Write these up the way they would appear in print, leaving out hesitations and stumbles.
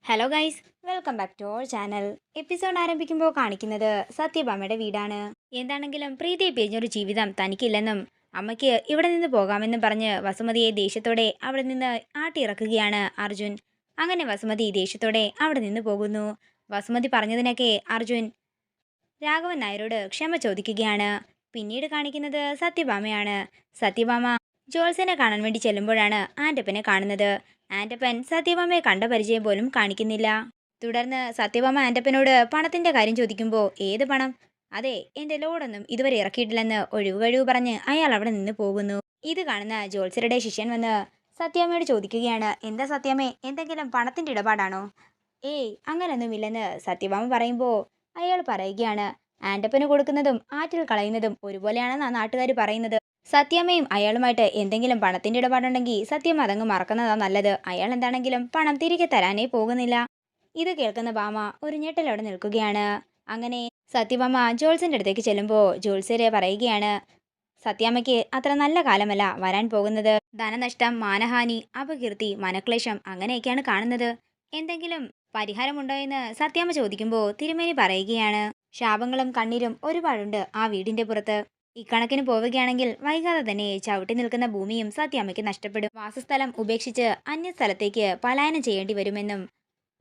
Hello guys, welcome back to our channel. Episode ആരംഭിക്കുമ്പോൾ കാണിക്കുന്നത് സത്യഭാമയുടെ വീടാണ്. എന്താണെങ്കിലും പ്രീതിയെ പിരിഞ്ഞൊരു ജീവിതം തനിക്കില്ലെന്നും അമ്മയ്ക്ക് ഇവിടെ നിന്ന് പോകാമെന്നും പറഞ്ഞ് വസുമതിയെ ദേഷ്യത്തോടെ അവിടെ നിന്ന് ആട്ടിയിറക്കുകയാണ് അർജുൻ. അങ്ങനെ വസുമതി ദേഷ്യത്തോടെ അവിടെ നിന്ന് പോകുന്നു. വസുമതി പറഞ്ഞതിനൊക്കെ അർജുൻ രാഘവൻ നായരോട് ക്ഷമ ചോദിക്കുകയാണ്. പിന്നീട് കാണിക്കുന്നത് സത്യഭാമയാണ്. സത്യഭാമ ജോത്സ്യനെ കാണാൻ വേണ്ടി ചെല്ലുമ്പോഴാണ് ആൻ്റപ്പനെ കാണുന്നത്. ആൻ്റപ്പൻ സത്യഭാമയെ കണ്ട പരിചയം പോലും കാണിക്കുന്നില്ല. തുടർന്ന് സത്യഭാമ ആൻ്റപ്പനോട് പണത്തിന്റെ കാര്യം ചോദിക്കുമ്പോൾ ഏത് പണം? അതെ, എന്റെ ലോഡൊന്നും ഇതുവരെ ഇറക്കിയിട്ടില്ലെന്ന് ഒഴിവുകഴിവ് പറഞ്ഞ് അയാൾ അവിടെ നിന്ന് പോകുന്നു. ഇത് കാണുന്ന ജോത്സ്യരുടെ ശിഷ്യൻ വന്ന് സത്യാമ്മയോട് ചോദിക്കുകയാണ്, എന്താ സത്യാമ്മേ, എന്തെങ്കിലും പണത്തിന്റെ ഇടപാടാണോ? ഏയ്, അങ്ങനൊന്നുമില്ലെന്ന് സത്യഭാമ പറയുമ്പോൾ അയാൾ പറയുകയാണ്, ആൻ്റപ്പന് കൊടുക്കുന്നതും ആറ്റിൽ കളയുന്നതും ഒരുപോലെയാണെന്നാ നാട്ടുകാർ പറയുന്നത്. സത്യമ്മയും അയാളുമായിട്ട് എന്തെങ്കിലും പണത്തിന്റെ ഇടപാടുണ്ടെങ്കിൽ സത്യം അതങ്ങ് മറക്കുന്നതാ നല്ലത്. അയാൾ എന്താണെങ്കിലും പണം തിരികെ തരാനേ പോകുന്നില്ല. ഇത് കേൾക്കുന്ന ഭാമ ഒരു ഞെട്ടലോടെ നിൽക്കുകയാണ്. അങ്ങനെ സത്യഭാമ ജോത്സ്യന്റെ അടുത്തേക്ക് ചെല്ലുമ്പോൾ ജോത്സ്യരെ പറയുകയാണ്, സത്യാമ്മയ്ക്ക് അത്ര നല്ല കാലമല്ല വരാൻ പോകുന്നത്. ധനനഷ്ടം, മാനഹാനി, അപകീർത്തി, മനക്ലേശം അങ്ങനെയൊക്കെയാണ് കാണുന്നത്. എന്തെങ്കിലും പരിഹാരമുണ്ടോ എന്ന് സത്യാമ്മ ചോദിക്കുമ്പോൾ തിരുമേനി പറയുകയാണ്, ശാപങ്ങളും കണ്ണീരും ഒരുപാടുണ്ട് ആ വീടിന്റെ പുറത്ത്. ഇക്കണക്കിന് പോവുകയാണെങ്കിൽ വൈകാതെ തന്നെ ചവിട്ടി നിൽക്കുന്ന ഭൂമിയും സത്യാമ്മയ്ക്ക് നഷ്ടപ്പെടും. വാസസ്ഥലം ഉപേക്ഷിച്ച് അന്യസ്ഥലത്തേക്ക് പലായനം ചെയ്യേണ്ടി വരുമെന്നും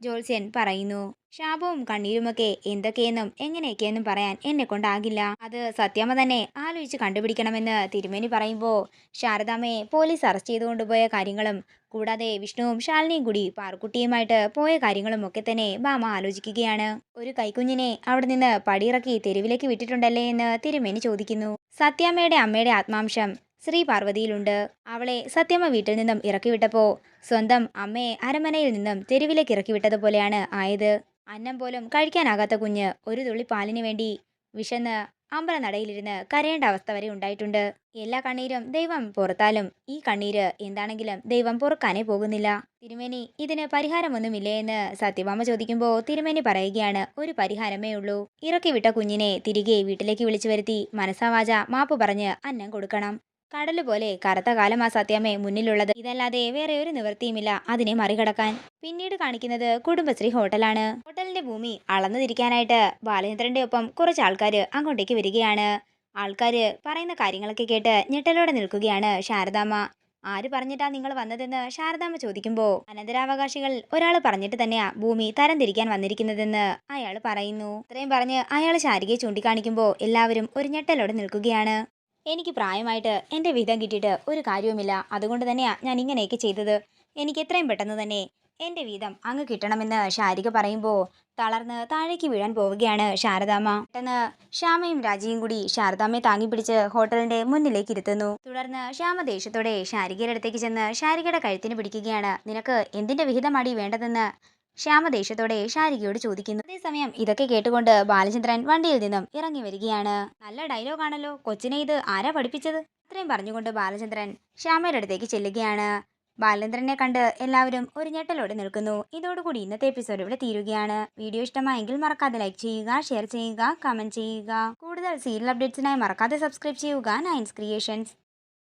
ജോത്സ്യൻ പറയുന്നു. ശാപവും കണ്ണീരുമൊക്കെ എന്തൊക്കെയെന്നും എങ്ങനെയൊക്കെയെന്നും പറയാൻ എന്നെ കൊണ്ടാകില്ല. അത് സത്യാമ്മ തന്നെ ആലോചിച്ച് കണ്ടുപിടിക്കണമെന്ന് തിരുമേനി പറയുമ്പോൾ ശാരദാമ്മയെ പോലീസ് അറസ്റ്റ് ചെയ്തു കൊണ്ടുപോയ കാര്യങ്ങളും കൂടാതെ വിഷ്ണുവും ശാലിനിയും കൂടി പാറുക്കുട്ടിയുമായിട്ട് പോയ കാര്യങ്ങളും ഒക്കെ തന്നെ ഭാമ ആലോചിക്കുകയാണ്. ഒരു കൈക്കുഞ്ഞിനെ അവിടെ നിന്ന് പടിയിറക്കി തെരുവിലേക്ക് വിട്ടിട്ടുണ്ടല്ലേ എന്ന് തിരുമേനി ചോദിക്കുന്നു. സത്യാമ്മയുടെ അമ്മയുടെ ആത്മാംശം ശ്രീ പാർവതിയിലുണ്ട്. അവളെ സത്യമ്മ വീട്ടിൽ നിന്നും ഇറക്കിവിട്ടപ്പോൾ സ്വന്തം അമ്മയെ അരമനയിൽ നിന്നും തെരുവിലേക്ക് ഇറക്കിവിട്ടതുപോലെയാണ് ആയത്. അന്നം പോലും കഴിക്കാനാകാത്ത കുഞ്ഞ് ഒരു തുള്ളി പാലിന് വേണ്ടി വിശന്ന് അമ്പലനടയിലിരുന്ന് കരയേണ്ട അവസ്ഥ വരെ ഉണ്ടായിട്ടുണ്ട്. എല്ലാ കണ്ണീരും ദൈവം പുറത്താലും ഈ കണ്ണീര് എന്താണെങ്കിലും ദൈവം പൊറുക്കാനേ പോകുന്നില്ല. തിരുമേനി, ഇതിന് പരിഹാരമൊന്നുമില്ലേ എന്ന് സത്യഭാമ ചോദിക്കുമ്പോൾ തിരുമേനി പറയുകയാണ്, ഒരു പരിഹാരമേ ഉള്ളൂ. ഇറക്കിവിട്ട കുഞ്ഞിനെ തിരികെ വീട്ടിലേക്ക് വിളിച്ചു വരുത്തി മനസാവാച മാപ്പ് പറഞ്ഞ് അന്നം കൊടുക്കണം. കടല് പോലെ കറുത്ത കാലമാ സത്യാമ്മേ മുന്നിലുള്ളത്. ഇതല്ലാതെ വേറെ ഒരു നിവൃത്തിയുമില്ല അതിനെ മറികടക്കാൻ. പിന്നീട് കാണിക്കുന്നത് കുടുംബശ്രീ ഹോട്ടലാണ്. ഹോട്ടലിന്റെ ഭൂമി അളന്നു തിരിക്കാനായിട്ട് ബാലചന്ദ്രന്റെ ഒപ്പം കുറച്ച് ആൾക്കാര് അങ്ങോട്ടേക്ക് വരികയാണ്. ആൾക്കാര് പറയുന്ന കാര്യങ്ങളൊക്കെ കേട്ട് ഞെട്ടലോടെ നിൽക്കുകയാണ് ശാരദാമ്മ. ആര് പറഞ്ഞിട്ടാ നിങ്ങൾ വന്നതെന്ന് ശാരദാമ്മ ചോദിക്കുമ്പോൾ അനന്തരാവകാശികൾ ഒരാൾ പറഞ്ഞിട്ട് തന്നെയാ ഭൂമി തരംതിരിക്കാൻ വന്നിരിക്കുന്നതെന്ന് അയാൾ പറയുന്നു. ഇത്രയും പറഞ്ഞ് അയാൾ ശാരികയെ ചൂണ്ടിക്കാണിക്കുമ്പോൾ എല്ലാവരും ഒരു ഞെട്ടലോടെ നിൽക്കുകയാണ്. എനിക്ക് പ്രായമായിട്ട് എൻ്റെ വിഹിതം കിട്ടിയിട്ട് ഒരു കാര്യവുമില്ല. അതുകൊണ്ട് തന്നെയാ ഞാൻ ഇങ്ങനെയൊക്കെ ചെയ്തത്. എനിക്ക് എത്രയും പെട്ടെന്ന് തന്നെ എൻ്റെ വീതം അങ്ങ് കിട്ടണമെന്ന് ശാരിക പറയുമ്പോൾ തളർന്ന് താഴേക്ക് വീഴാൻ പോവുകയാണ് ശാരദാമ്മ. പെട്ടെന്ന് ശ്യാമയും രാജിയും കൂടി ശാരദാമ്മയെ താങ്ങി പിടിച്ച് ഹോട്ടലിന്റെ മുന്നിലേക്ക് ഇരുത്തുന്നു. തുടർന്ന് ശ്യാമ ദേഷ്യത്തോടെ ശാരികയുടെ അടുത്തേക്ക് ചെന്ന് ശാരികയുടെ കഴുത്തിന് പിടിക്കുകയാണ്. നിനക്ക് എന്തിന്റെ വിഹിതമാടി വേണ്ടതെന്ന് ശ്യാമ ദേഷ്യത്തോടെ ശാരികയോട് ചോദിക്കുന്നു. അതേസമയം ഇതൊക്കെ കേട്ടുകൊണ്ട് ബാലചന്ദ്രൻ വണ്ടിയിൽ നിന്നും ഇറങ്ങി വരികയാണ്. നല്ല ഡയലോഗാണല്ലോ, കൊച്ചിനെ ഇത് ആരാ പഠിപ്പിച്ചത്? അത്രയും പറഞ്ഞുകൊണ്ട് ബാലചന്ദ്രൻ ശ്യാമയുടെ അടുത്തേക്ക് ചെല്ലുകയാണ്. ബാലചന്ദ്രനെ കണ്ട് എല്ലാവരും ഒരു ഞെട്ടലോടെ നിൽക്കുന്നു. ഇതോടുകൂടി ഇന്നത്തെ എപ്പിസോഡ് ഇവിടെ തീരുകയാണ്. വീഡിയോ ഇഷ്ടമായെങ്കിൽ മറക്കാതെ ലൈക്ക് ചെയ്യുക, ഷെയർ ചെയ്യുക, കമന്റ് ചെയ്യുക. കൂടുതൽ സീരിയൽ അപ്ഡേറ്റ്സിനായി മറക്കാതെ സബ്സ്ക്രൈബ് ചെയ്യുക നയൻസ് ക്രിയേഷൻസ്.